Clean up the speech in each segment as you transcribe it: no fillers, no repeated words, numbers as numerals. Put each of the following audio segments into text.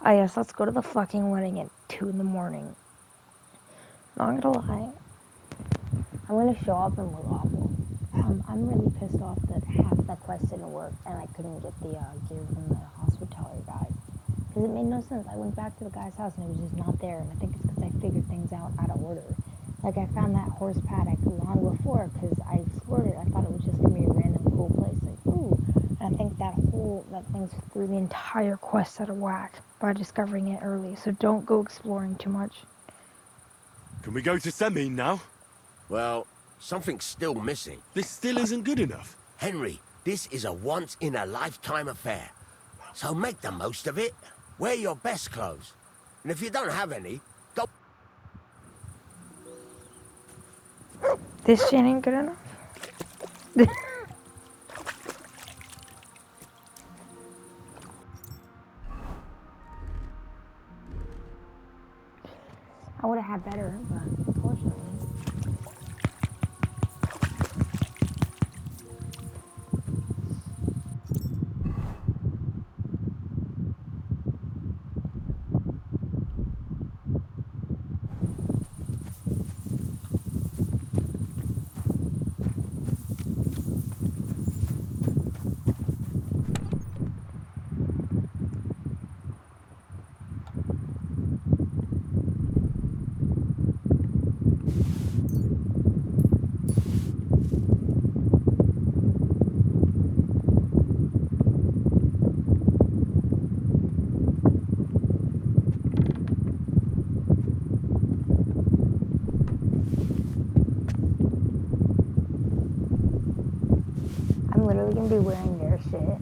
Oh yes, let's go to the fucking wedding at 2 in the morning. Not gonna lie, I'm gonna show up and look awful. I'm really pissed off that half the quest didn't work and I couldn't get the gear from the hospitality guy. Because it made no sense. I went back to the guy's house and it was just not there. And I think it's because I figured things out of order. Like I found that horse paddock long before because I explored it. I thought it was just gonna be a random cool place. Like ooh, and I think that thing threw the entire quest out of whack by discovering it early. So don't go exploring too much. Can we go to Semi now? Well, something's still missing. This still isn't good enough. Henry, this is a once-in-a-lifetime affair. So make the most of it. Wear your best clothes. And if you don't have any, go... This shit ain't good enough. I would have had better, but unfortunately. I'm literally gonna be wearing their shit.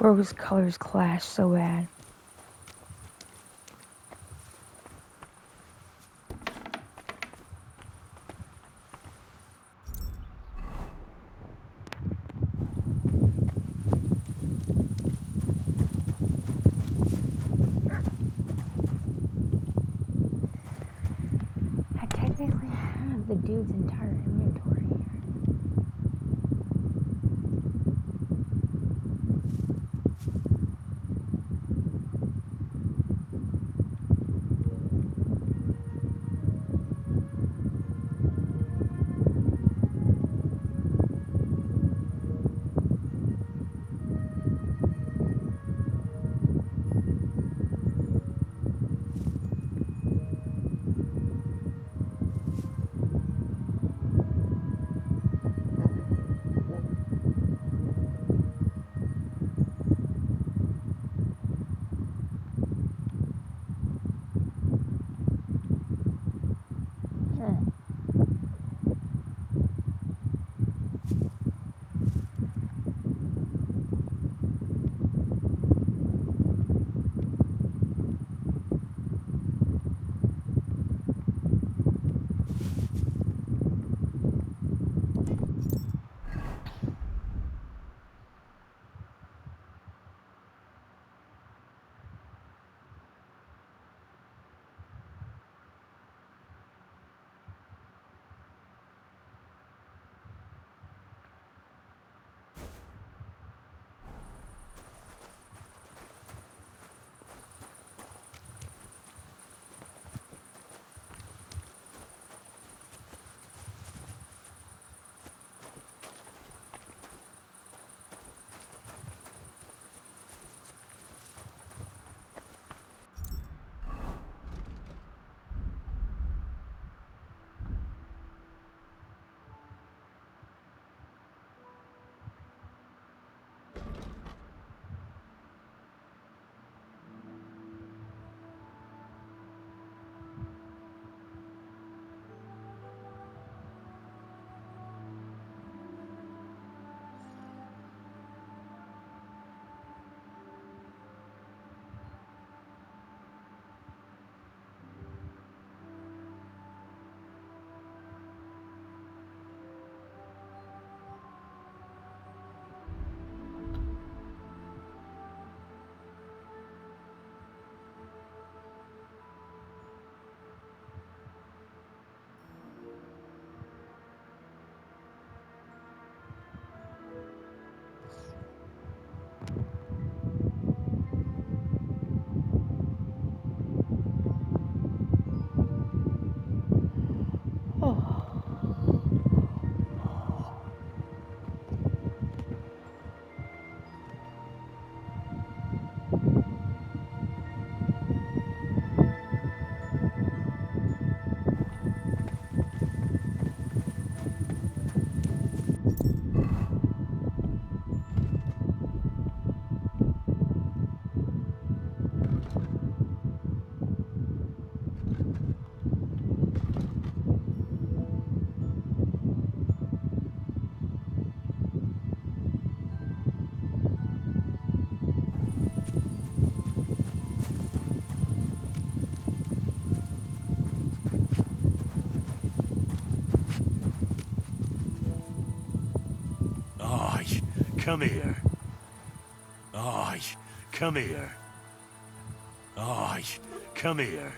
Rose colors clash so bad. I technically have the dude's entire inventory here. Aye, come here. Aye, come here. Aye, come here.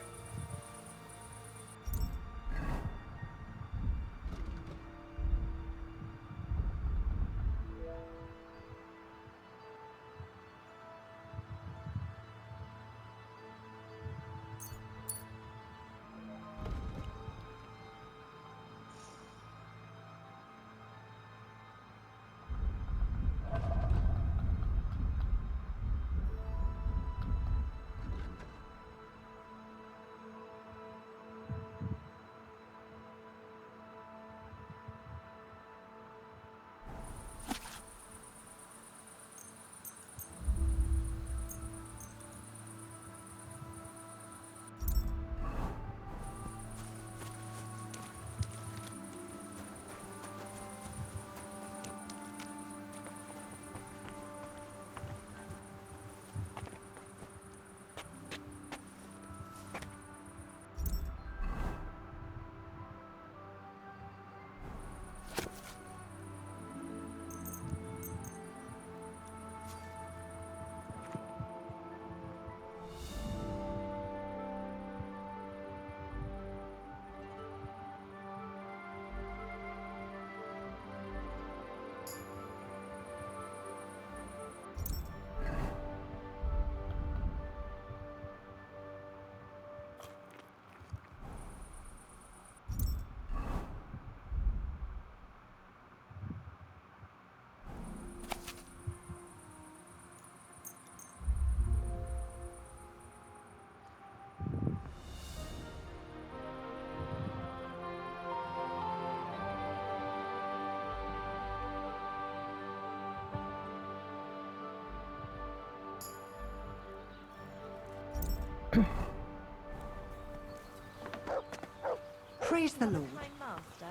Praise the Lord. My master,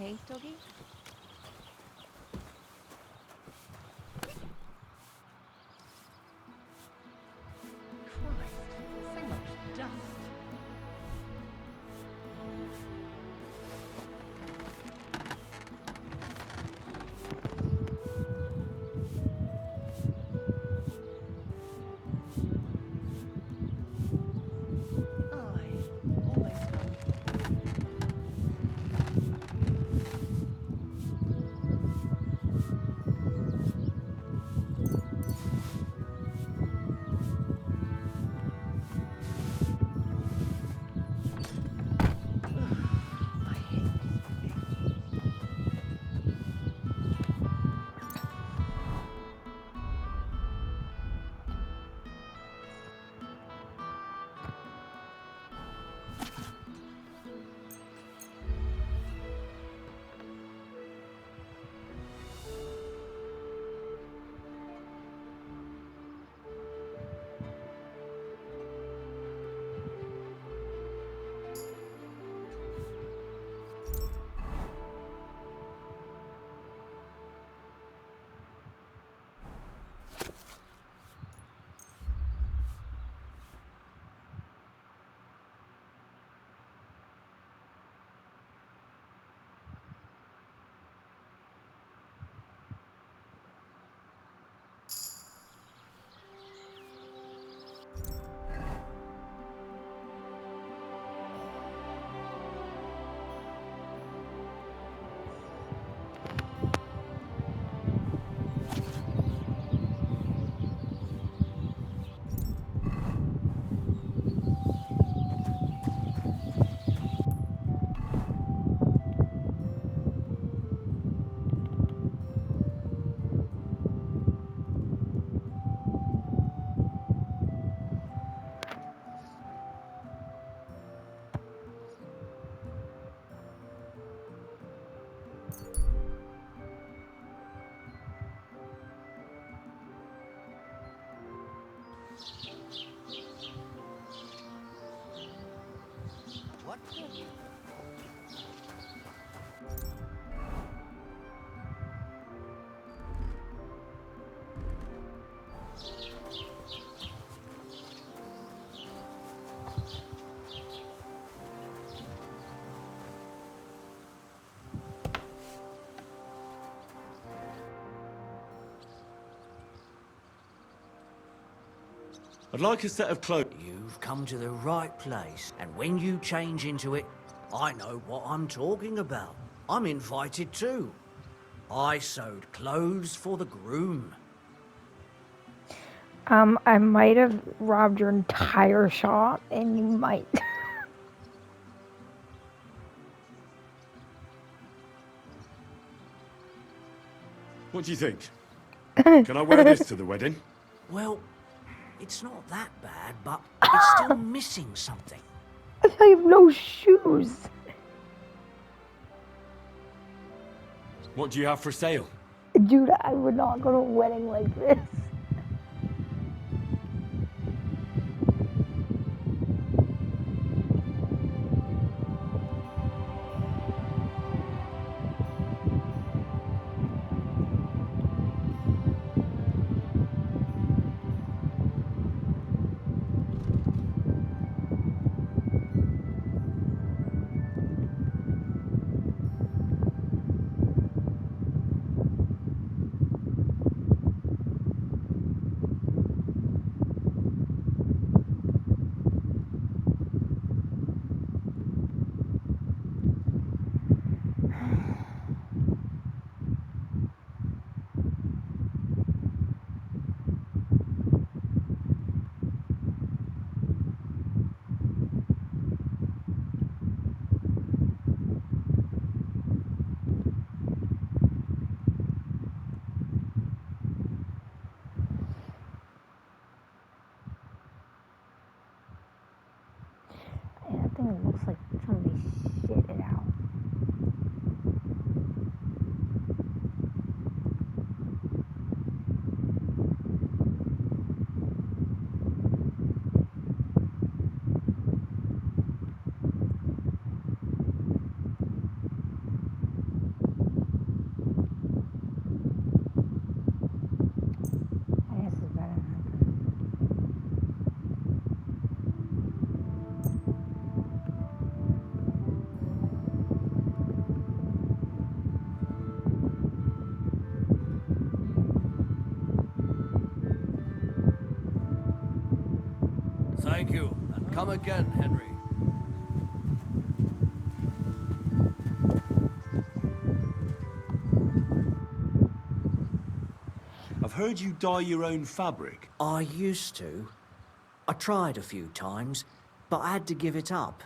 eh, doggy? Christ, so much dust. Aye, almost done. My head is aching. What? I'd like a set of clothes. You've come to the right place, and when you change into it, I know what I'm talking about. I'm invited too. I sewed clothes for the groom. I might have robbed your entire shop, and you might. What do you think? Can I wear this to the wedding? Well, it's not that bad, but it's still missing something. I have no shoes. What do you have for sale? Dude, I would not go to a wedding like this. And that thing looks like somebody shit it out. Thank you, and come again, Henry. I've heard you dye your own fabric. I used to. I tried a few times, but I had to give it up.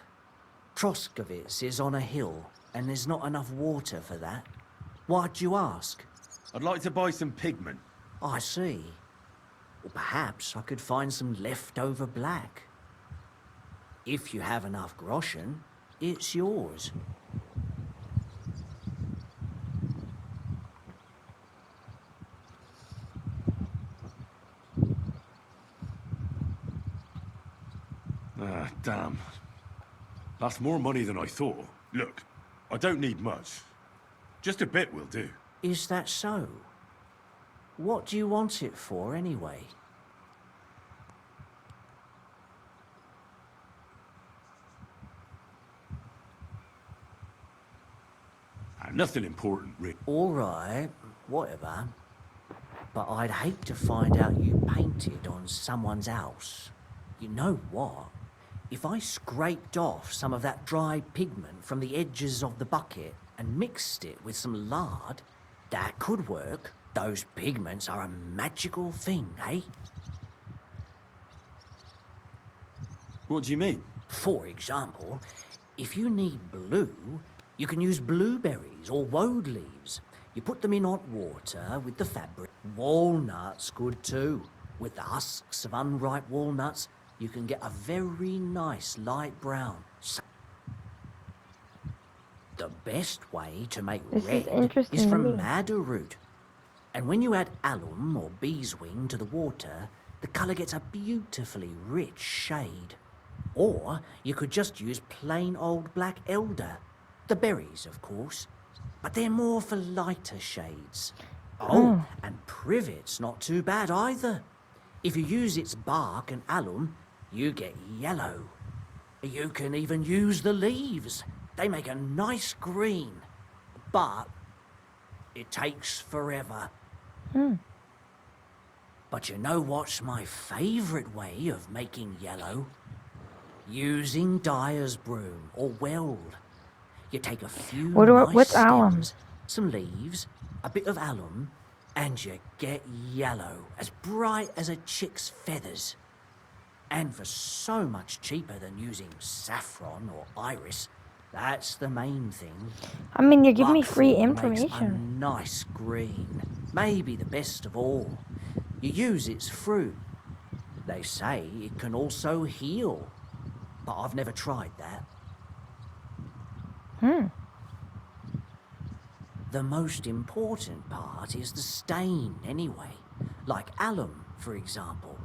Troskovitz is on a hill, and there's not enough water for that. Why'd you ask? I'd like to buy some pigment. I see. Well, perhaps I could find some leftover black. If you have enough groschen, it's yours. Ah, damn. That's more money than I thought. Look, I don't need much. Just a bit will do. Is that so? What do you want it for, anyway? Nothing important, Rick. All right, whatever. But I'd hate to find out you painted on someone's house. You know what? If I scraped off some of that dry pigment from the edges of the bucket and mixed it with some lard, that could work. Those pigments are a magical thing, eh? What do you mean? For example, if you need blue, you can use blueberries or woad leaves. You put them in hot water with the fabric. Walnuts good too. With the husks of unripe walnuts, you can get a very nice light brown. The best way to make This is red interesting is to from me. madder root. And when you add alum or beeswing to the water, the colour gets a beautifully rich shade. Or you could just use plain old black elder. The berries, of course. But they're more for lighter shades. Oh, and privet's not too bad either. If you use its bark and alum, you get yellow. You can even use the leaves. They make a nice green. But it takes forever. But you know what's my favourite way of making yellow? Using dyer's broom or weld. You take a few What's nice alum? stems, some leaves, a bit of alum, and you get yellow, as bright as a chick's feathers. And for so much cheaper than using saffron or iris, that's the main thing. I mean, you're giving me free Buckthorn makes a information. nice green, maybe the best of all. You use its fruit. They say it can also heal, but I've never tried that. The most important part is the stain, anyway. Like alum, for example.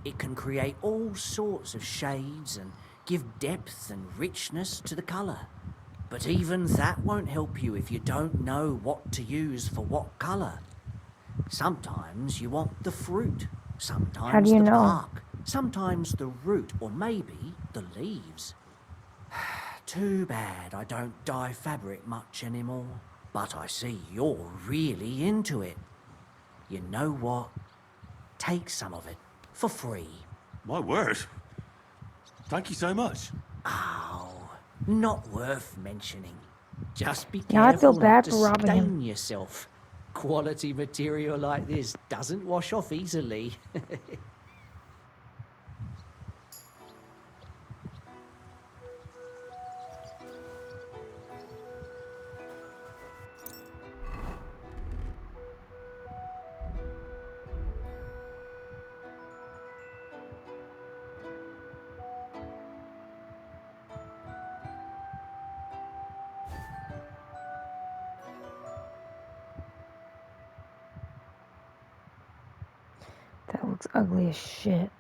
It can create all sorts of shades and give depth and richness to the colour. But even that won't help you if you don't know what to use for what colour. Sometimes you want the fruit, sometimes How do you the know? bark, sometimes the root, or maybe the leaves. Too bad I don't dye fabric much anymore. But I see you're really into it. You know what? Take some of it for free. My word. Thank you so much. Oh, not worth mentioning. Just be Now I feel careful bad not to for robbing him. stain yourself. Quality material like this doesn't wash off easily. That looks ugly as shit.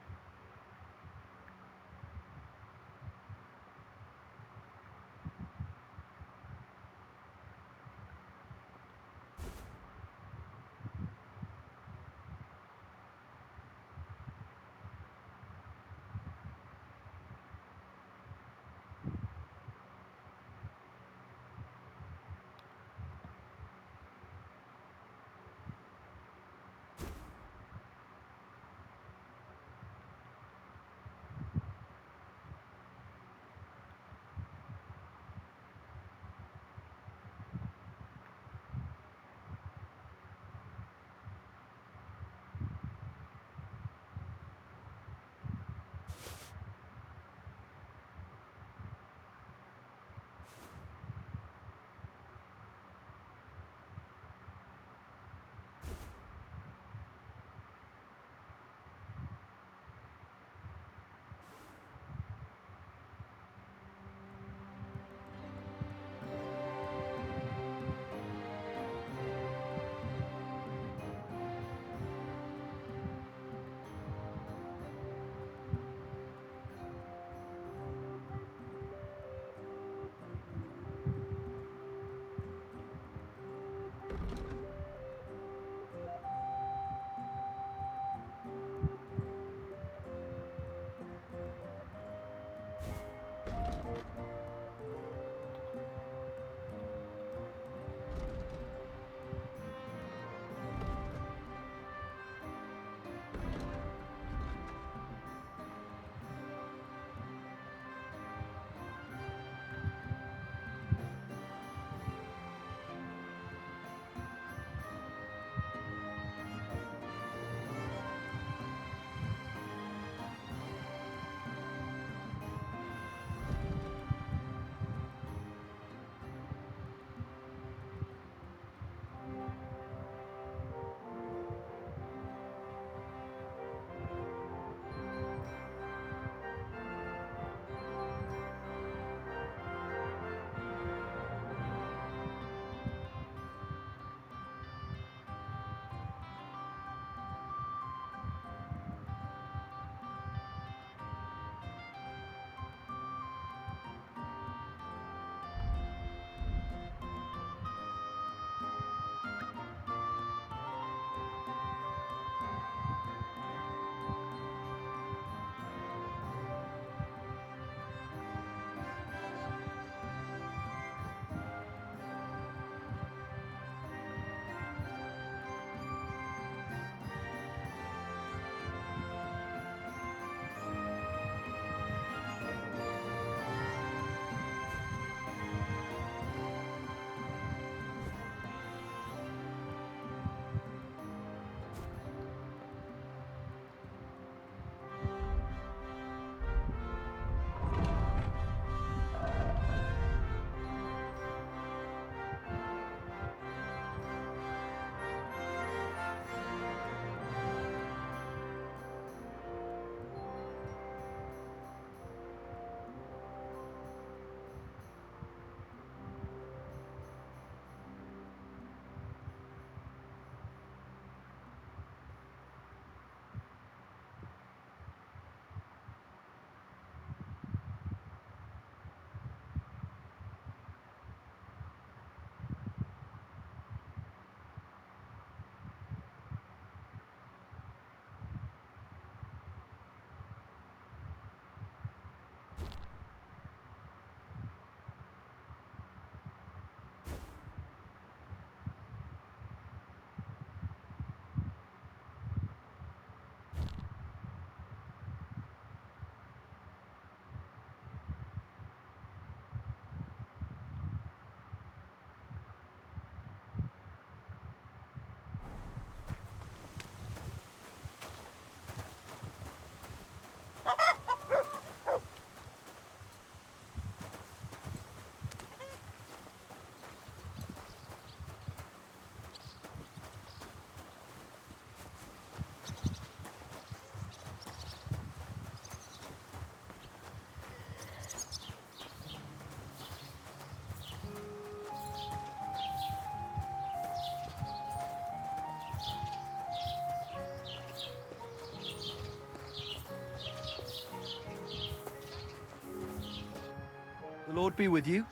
The Lord be with you.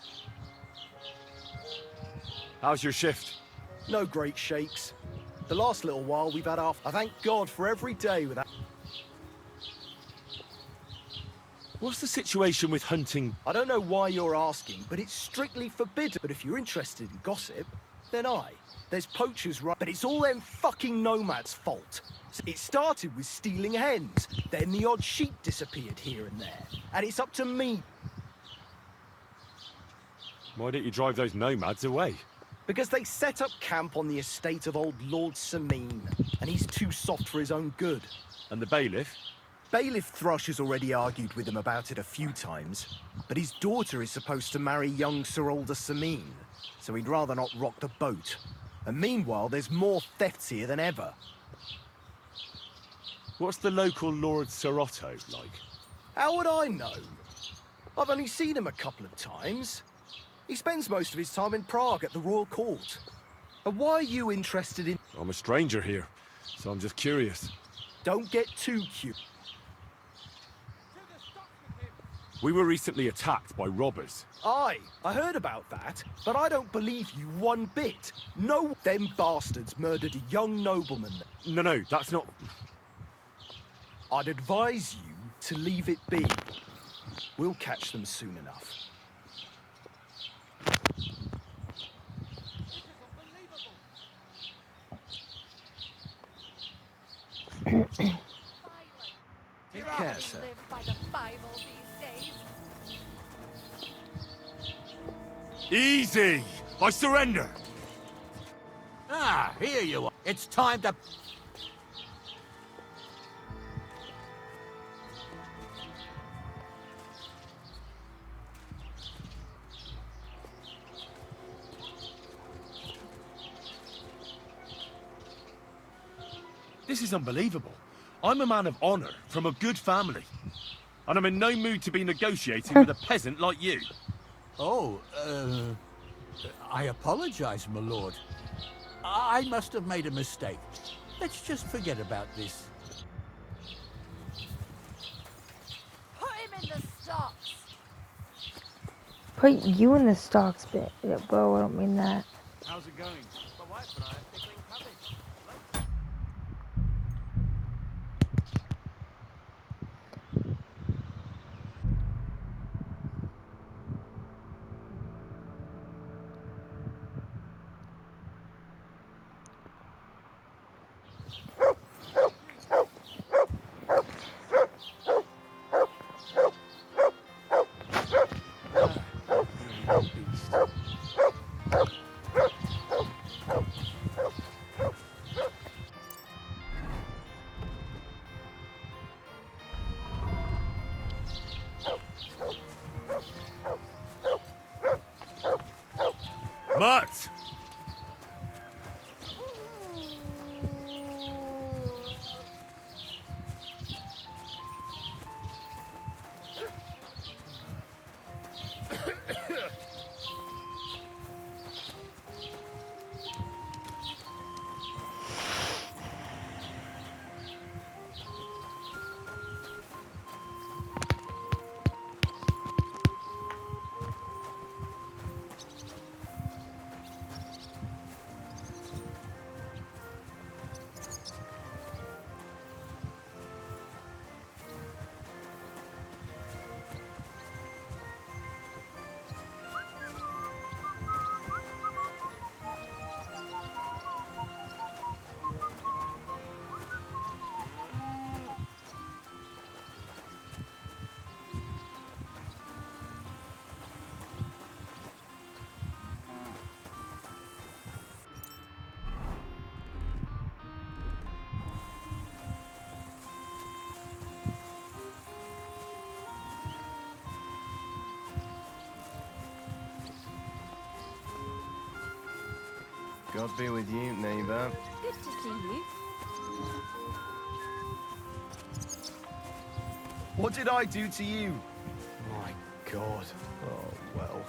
How's your shift? No great shakes. The last little while we've had our... I thank God for every day without... What's the situation with hunting? I don't know why you're asking, but it's strictly forbidden. But if you're interested in gossip, then there's poachers right... But it's all them fucking nomads' fault. It started with stealing hens, then the odd sheep disappeared here and there. And it's up to me. Why don't you drive those nomads away? Because they set up camp on the estate of old Lord Sameen, and he's too soft for his own good. And the bailiff? Bailiff Thrush has already argued with him about it a few times, but his daughter is supposed to marry young Sir Alder Sameen, so he'd rather not rock the boat. And meanwhile, there's more thefts here than ever. What's the local Lord Sir Otto like? How would I know? I've only seen him a couple of times. He spends most of his time in Prague at the Royal Court. And why are you interested in... I'm a stranger here, so I'm just curious. Don't get too cute. We were recently attacked by robbers. Aye, I heard about that, but I don't believe you one bit. No, them bastards murdered a young nobleman. No, that's not... I'd advise you to leave it be. We'll catch them soon enough. Take care, sir. Live by the Bible these days. Easy! I surrender! Ah, here you are. It's time to... This is unbelievable. I'm a man of honor, from a good family. And I'm in no mood to be negotiating with a peasant like you. Oh, I apologize, my lord. I must have made a mistake. Let's just forget about this. Put him in the stocks. Put you in the stocks, bit. Bro, I don't mean that. How's it going? My wife and I are pickling cabbage. Mutt! God be with you, neighbor. Good to see you. What did I do to you? My God. Oh, well.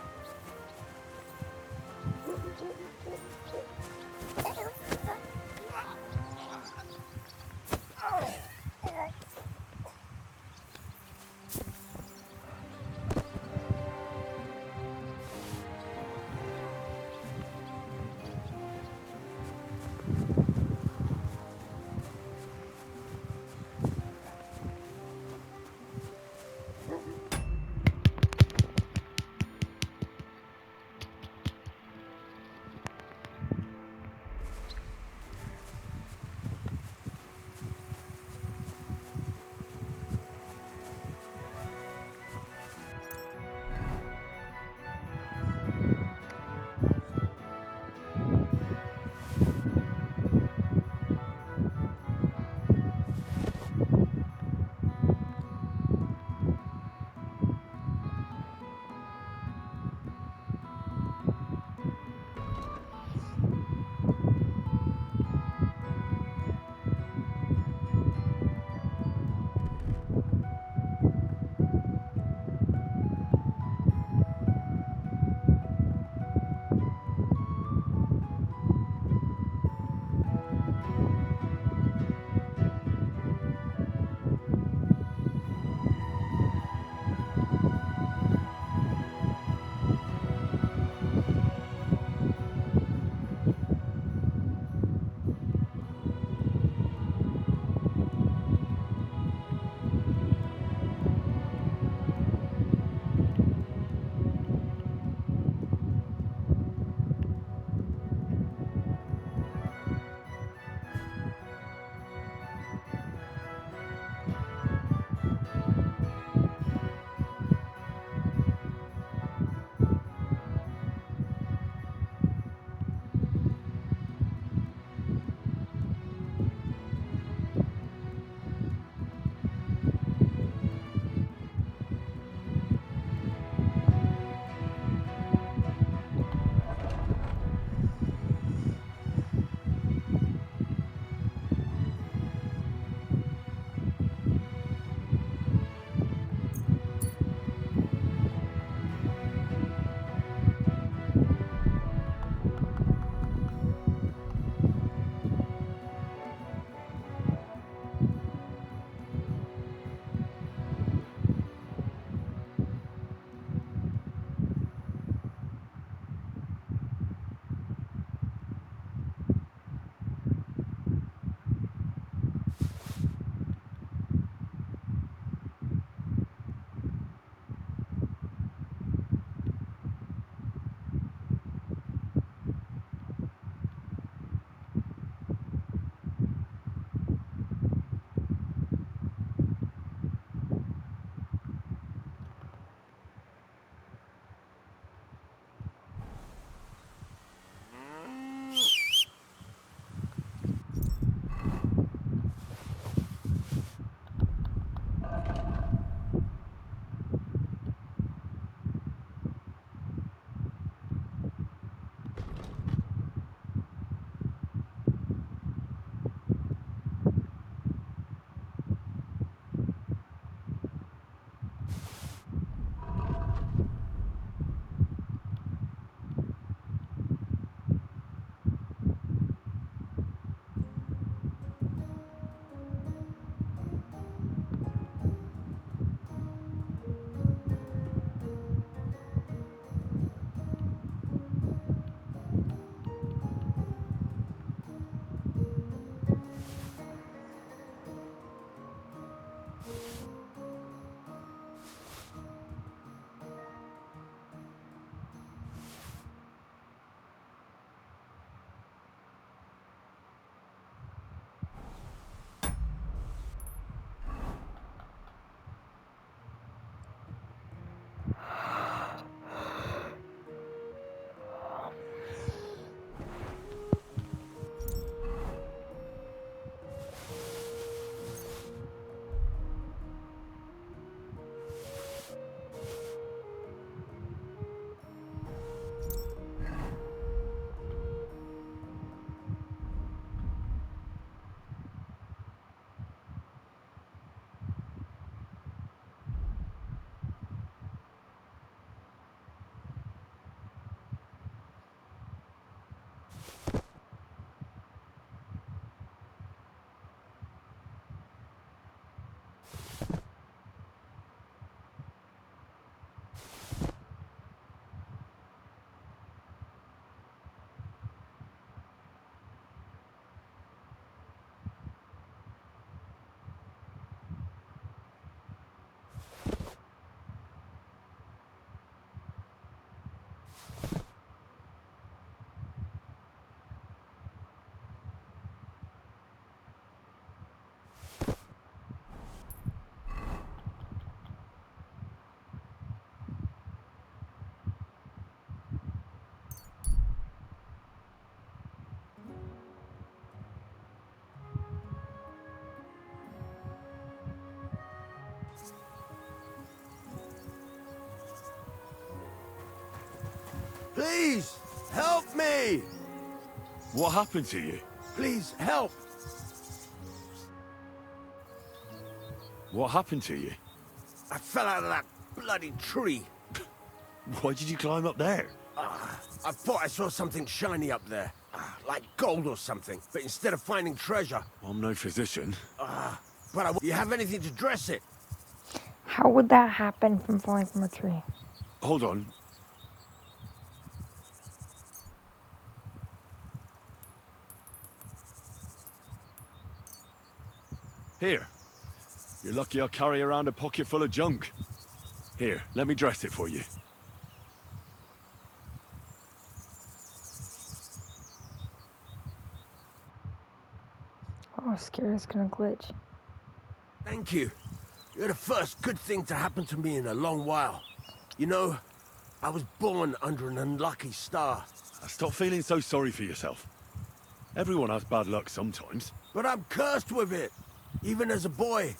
Please, help me! What happened to you? Please, help! What happened to you? I fell out of that bloody tree. Why did you climb up there? I thought I saw something shiny up there. Like gold or something. But instead of finding treasure... I'm no physician. You have anything to dress it? How would that happen from falling from a tree? Hold on. Here. You're lucky I carry around a pocket full of junk. Here, let me dress it for you. Oh, Scary's gonna glitch. Thank you. You're the first good thing to happen to me in a long while. You know, I was born under an unlucky star. Stop feeling so sorry for yourself. Everyone has bad luck sometimes. But I'm cursed with it. Even as a boy,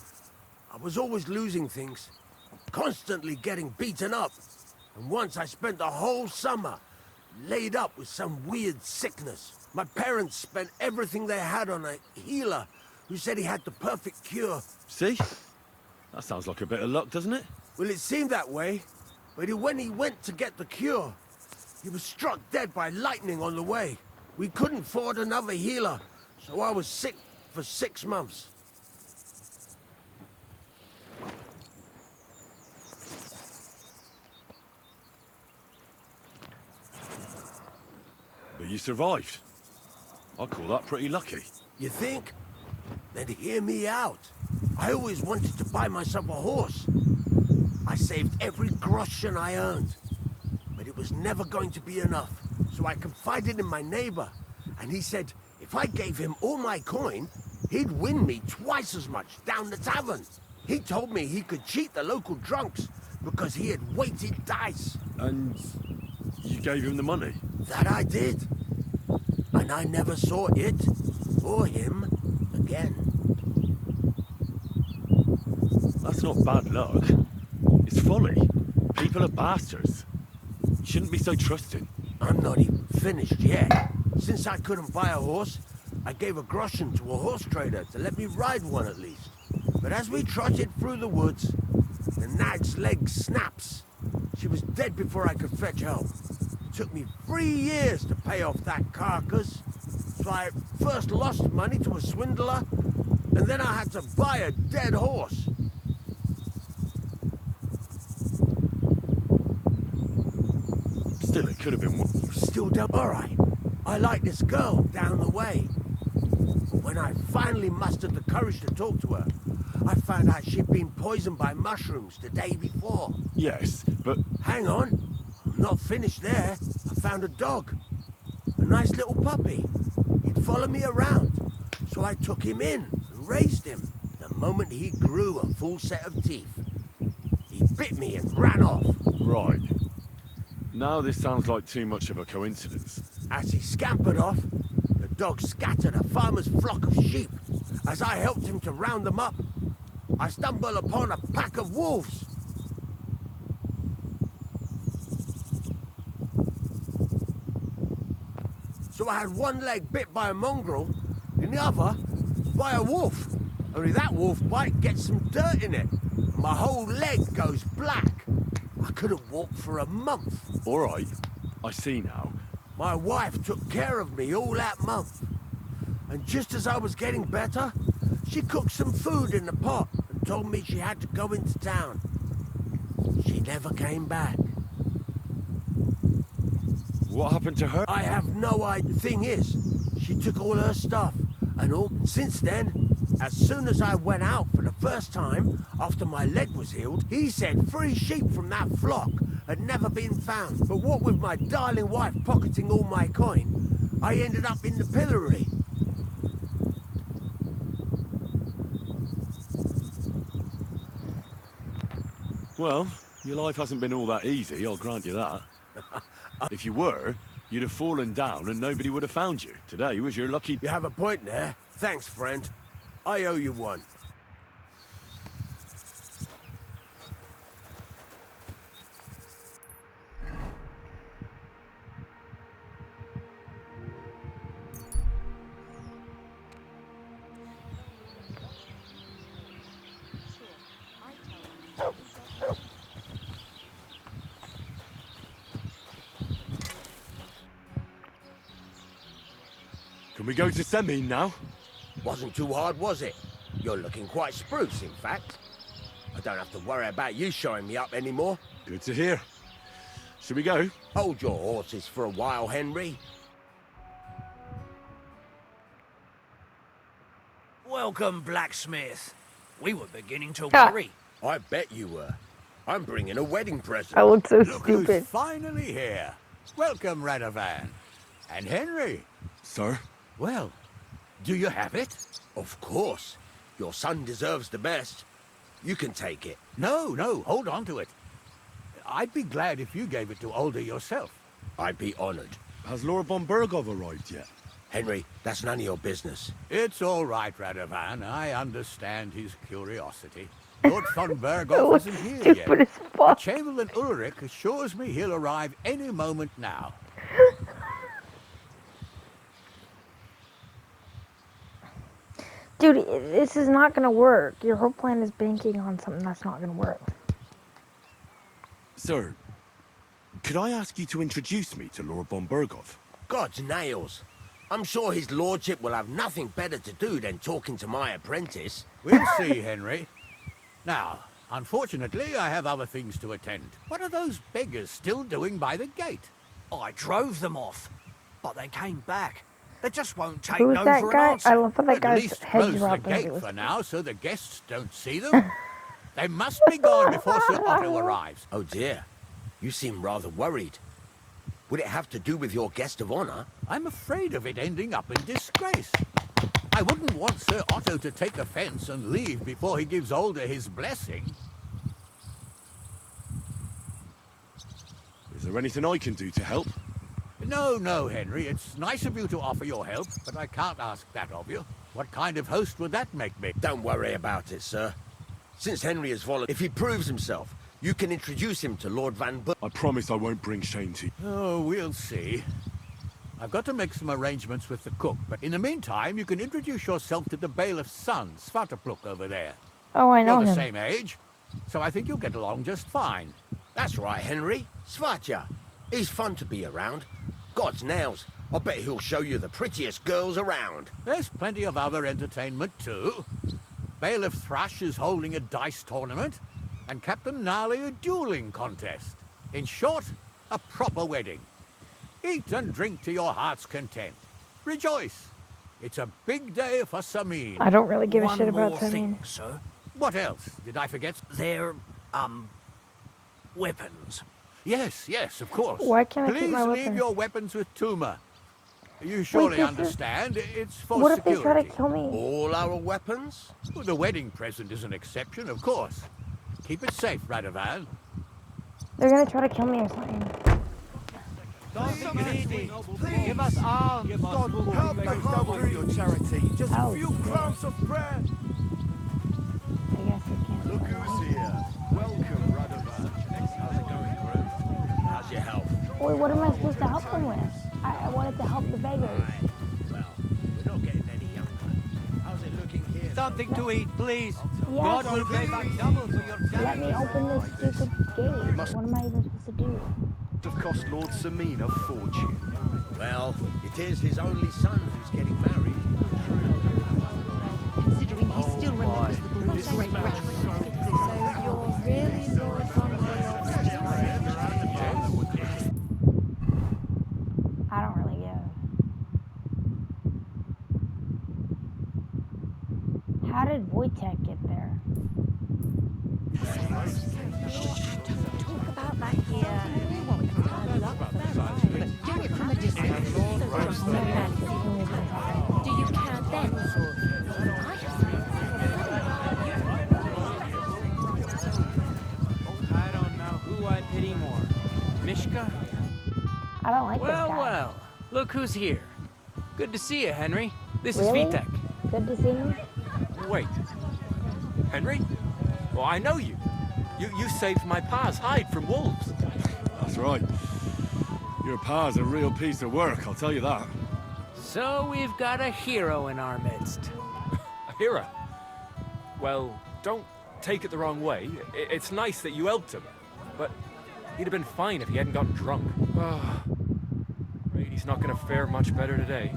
I was always losing things. Constantly getting beaten up. And once I spent the whole summer laid up with some weird sickness. My parents spent everything they had on a healer who said he had the perfect cure. See? That sounds like a bit of luck, doesn't it? Well, it seemed that way. But when he went to get the cure, he was struck dead by lightning on the way. We couldn't afford another healer, so I was sick for 6 months. But you survived. I call that pretty lucky. You think? Then hear me out. I always wanted to buy myself a horse. I saved every groschen I earned. But it was never going to be enough. So I confided in my neighbor. And he said, if I gave him all my coin, he'd win me twice as much down the tavern. He told me he could cheat the local drunks because he had weighted dice. And you gave him the money? That I did. And I never saw it or him again. That's not bad luck. It's folly. People are bastards. You shouldn't be so trusting. I'm not even finished yet. Since I couldn't buy a horse, I gave a groschen to a horse trader to let me ride one at least. But as we trotted through the woods, the nag's leg snaps. She was dead before I could fetch help. It took me 3 years to pay off that carcass. So I first lost money to a swindler, and then I had to buy a dead horse. Still, it could have been... Still don't... All right. I like this girl down the way. But when I finally mustered the courage to talk to her, I found out she'd been poisoned by mushrooms the day before. Yes, but... Hang on. I'm not finished there. I found a dog. A nice little puppy. He'd follow me around. So I took him in and raised him. The moment he grew a full set of teeth, he bit me and ran off. Right. Now this sounds like too much of a coincidence. As he scampered off, the dog scattered a farmer's flock of sheep. As I helped him to round them up, I stumbled upon a pack of wolves. So I had one leg bit by a mongrel, and the other by a wolf. Only that wolf bite gets some dirt in it. And my whole leg goes black. I couldn't walk for a month. All right, I see now. My wife took care of me all that month. And just as I was getting better, she cooked some food in the pot and told me she had to go into town. She never came back. What happened to her? I have no idea. Thing is, she took all her stuff and all. Since then, as soon as I went out for the first time, after my leg was healed, he said 3 sheep from that flock had never been found. But what with my darling wife pocketing all my coin, I ended up in the pillory. Well, your life hasn't been all that easy, I'll grant you that. If you were, you'd have fallen down and nobody would have found you. Today was your lucky... You have a point there. Thanks, friend. I owe you one. Can we go to Semin now? Wasn't too hard, was it? You're looking quite spruce, in fact. I don't have to worry about you showing me up anymore. Good to hear. Should we go? Hold your horses for a while, Henry. Welcome, blacksmith. We were beginning to Ah. worry. I bet you were. I'm bringing a wedding present. I look so Look who's stupid. finally here. Welcome, Radovan. And Henry. Sir? Well, do you have it? Of course. Your son deserves the best. You can take it. No, hold on to it. I'd be glad if you gave it to Older yourself. I'd be honored. Has Lord von Bergov arrived yet? Henry, that's none of your business. It's all right, Radovan. I understand his curiosity. Lord von It Bergov looks isn't here stupid yet. as fuck. Chamberlain Ulrich assures me he'll arrive any moment now. Dude, this is not gonna work. Your whole plan is banking on something that's not gonna work. Sir, could I ask you to introduce me to Lord von Bergov? God's nails. I'm sure his lordship will have nothing better to do than talking to my apprentice. We'll see, Henry. Now, unfortunately, I have other things to attend. What are those beggars still doing by the gate? I drove them off, but they came back. They just won't take Who's no that for an guy? answer. I love how that At guy's least head close the dropped. gate for now so the guests don't see them. They must be gone before Sir Otto arrives. Oh dear. You seem rather worried. Would it have to do with your guest of honor? I'm afraid of it ending up in disgrace. I wouldn't want Sir Otto to take offense and leave before he gives Older his blessing. Is there anything I can do to help? No, Henry. It's nice of you to offer your help, but I can't ask that of you. What kind of host would that make me? Don't worry about it, sir. Since Henry has volunteered, if he proves himself, you can introduce him to Lord Van Ber... I promise I won't bring shame to you. Oh, we'll see. I've got to make some arrangements with the cook, but in the meantime, you can introduce yourself to the bailiff's son, Svatopluk, over there. Oh, I know You're the him. same age, so I think you'll get along just fine. That's right, Henry. Svatja. He's fun to be around. God's nails. I bet he'll show you the prettiest girls around. There's plenty of other entertainment, too. Bailiff Thrush is holding a dice tournament, and Captain Gnarly a dueling contest. In short, a proper wedding. Eat and drink to your heart's content. Rejoice. It's a big day for Samin. I don't really give a One shit about more Samin. thing, sir. What else? Did I forget? They're, weapons. Yes, of course. Why can't I keep Please my leave weapons? your weapons with Tuma. You surely this is- understand. It's for What if they security. try to kill me? All our weapons? Well, the wedding present is an exception, of course. Keep it safe, Radovan. They're gonna try to kill me or something. Give us alms. God will help the hungry. Your charity. Just Oh, a few shit. crumbs of bread. I guess I can't. Look who's here. Welcome, Radovan. How's it going, crew? How's your health? Wait, what am I supposed to help them with? I wanted to help the beggars. Well, we're not getting any younger. How's it looking here? Something to eat, please. Yeah, God will pay back double for your let me open this stupid gate. What am I even supposed to do? Have cost Lord Samin a fortune. Well, it is his only son who's getting married. Considering he still remembers the group's great grandfather. So you're really Lord von Bergov? I don't really give. How did Wojtek get there? Don't talk about that here. But do it from a distance. Do you care then? I I don't know who I pity more. Mishka? I don't like this Well, guy. well. Look who's here. Good to see you, Henry. This Really? is Vitek. Good to see me. Wait. Henry? Well, I know you. You saved my pa's hide from wolves. That's right. Your pa's a real piece of work, I'll tell you that. So we've got a hero in our midst. A hero? Well, don't take it the wrong way. It's nice that you helped him. But he'd have been fine if he hadn't gotten drunk. Afraid he's not gonna fare much better today.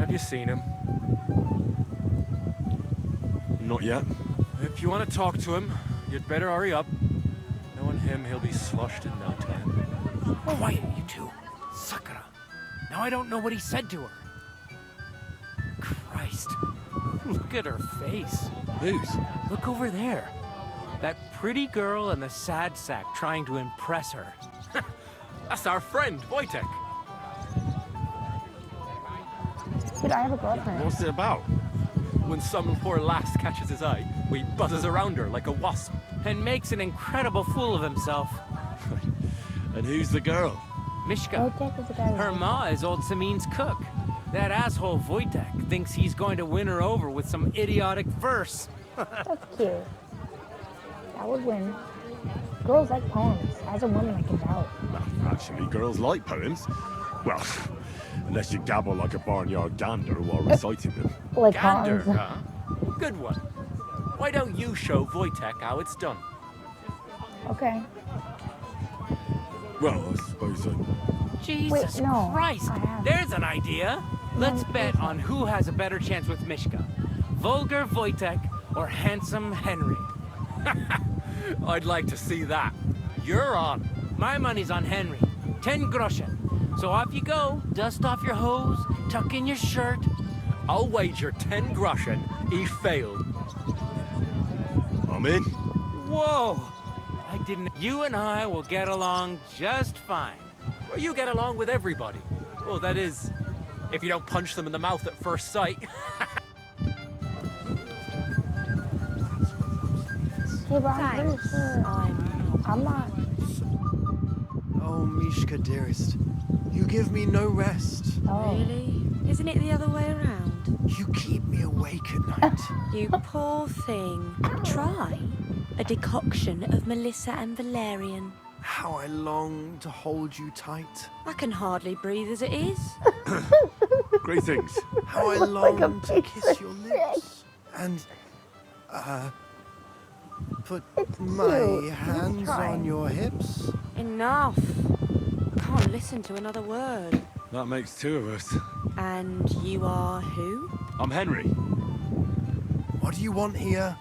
Have you seen him? Not yet. If you want to talk to him, you'd better hurry up. Knowing him, he'll be sloshed in no time. Quiet, you two. Sakura. Now I don't know what he said to her. Christ. Look at her face. Whose? Look over there. That pretty girl and the sad sack trying to impress her. That's our friend, Wojtek. Dude, I have a girlfriend. What's it about? When some poor lass catches his eye, he buzzes around her like a wasp. And makes an incredible fool of himself. And who's the girl? Mishka. Wojtek is the guy. Her ma is old Samin's cook. That asshole Wojtek thinks he's going to win her over with some idiotic verse. That's cute. That would win. Girls like poems. As a woman, I can vouch. Well, actually, girls like poems. Well, unless you gabble like a barnyard gander while reciting them. Like Gander, poems. huh? Good one. Why don't you show Wojtek how it's done? Okay. Well, I suppose Jesus Wait, no, Christ! I have- There's an idea. Let's bet on who has a better chance with Mishka. Vulgar Wojtek or handsome Henry. I'd like to see that. You're on. My money's on Henry. 10 groschen. So off you go. Dust off your hose, tuck in your shirt. I'll wager 10 groschen he failed. I'm in. Whoa! I didn't. You and I will get along just fine. Well, you get along with everybody. Well, that is, if you don't punch them in the mouth at first sight. Hey, but I'm pretty sure I'm not. Oh, Mishka, dearest. You give me no rest. Oh. Really? Isn't it the other way around? You keep me awake at night. You poor thing. Try a decoction of Melissa and valerian. How I long to hold you tight. I can hardly breathe as it is. Greetings. How I look like a long to piece kiss of your shit. lips. And, put It's my cute. He's hands trying. on your hips. Enough. Can't listen to another word. That makes two of us. And you are who? I'm Henry. What do you want here?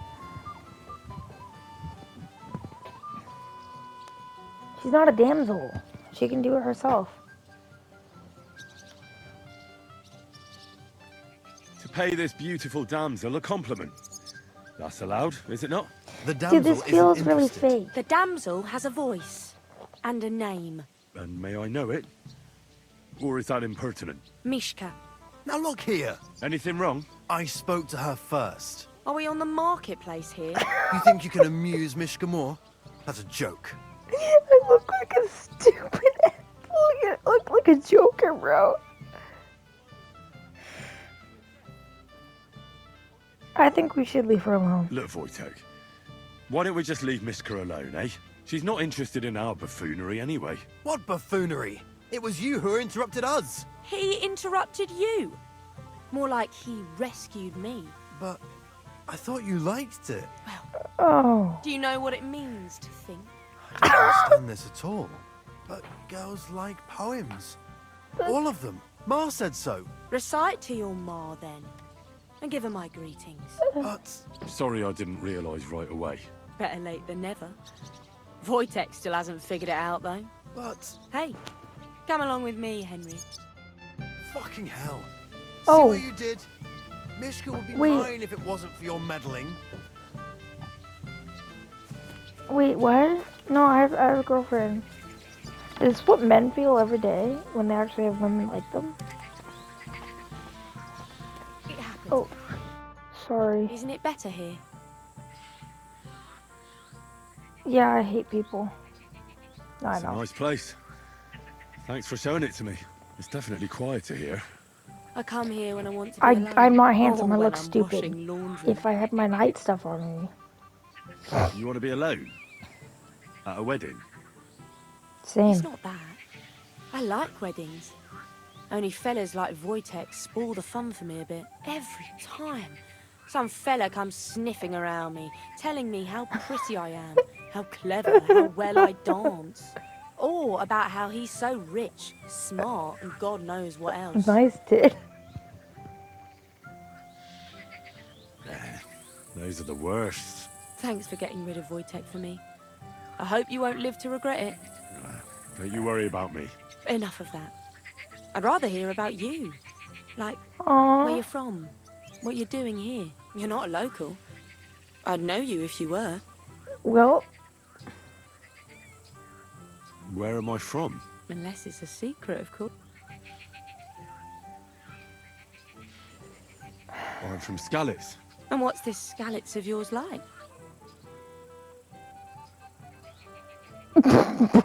She's not a damsel. She can do it herself. To pay this beautiful damsel a compliment. That's allowed, is it not? The damsel Dude, this isn't feels really interested. fake. The damsel has a voice and a name. And may I know it? Or is that impertinent? Mishka. Now look here. Anything wrong? I spoke to her first. Are we on the marketplace here? You think you can amuse Mishka more? That's a joke. I look like a stupid I look like a joker, bro. I think we should leave her alone. Look, Wojtek. Why don't we just leave Mishka alone, eh? She's not interested in our buffoonery anyway. What buffoonery? It was you who interrupted us. He interrupted you. More like he rescued me. But I thought you liked it. Oh. Do you know what it means to think? I don't understand this at all. But girls like poems. All of them. Ma said so. Recite to your ma then. And give her my greetings. But Sorry I didn't realise right away. Better late than never. Wojtek still hasn't figured it out though. But Hey, come along with me, Henry. fucking hell. Oh. See what you did? Mishka would be Wait. mine if it wasn't for your meddling. Wait, what? No, I have a girlfriend. Is this what men feel every day when they actually have women like them? It happened. Oh, sorry. Isn't it better here? Yeah, I hate people. I It's a know. nice place. Thanks for showing it to me. It's definitely quieter here. I come here when I want to be alone. I'm not handsome. Or I when look I'm stupid. washing laundry. If I had my night stuff on me. You want to be alone? At a wedding? Same. It's not that. I like weddings. Only fellas like Wojtek spoil the fun for me a bit. Every time. Some fella comes sniffing around me, telling me how pretty I am, how clever, how well I dance. Or about how he's so rich, smart, and God knows what else. Nice, dude. Those are the worst. Thanks for getting rid of Wojtek for me. I hope you won't live to regret it. Don't you worry about me. Enough of that. I'd rather hear about you. Like, where Aww. you're from. What you're doing here. You're not a local. I'd know you if you were. Well, Where am I from? Unless it's a secret, of course. I'm from Skalitz. And what's this Skalitz of yours like?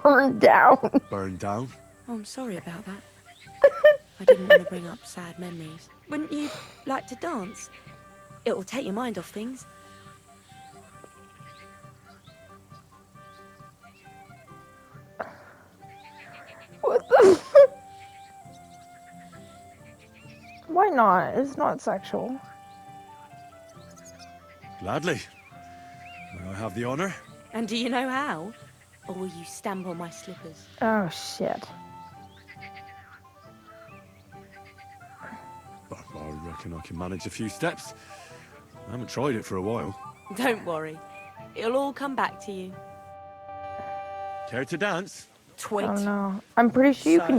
burned down. Burned down. Oh, I'm sorry about that. I didn't want to bring up sad memories. Wouldn't you like to dance? It'll take your mind off things. What the? Why not? It's not sexual. Gladly. May I have the honor? And do you know how? Or will you stamp on my slippers? Oh shit. I reckon I can manage a few steps. I haven't tried it for a while. Don't worry. It'll all come back to you. Care to dance? Twit. Oh no. I'm pretty sure you can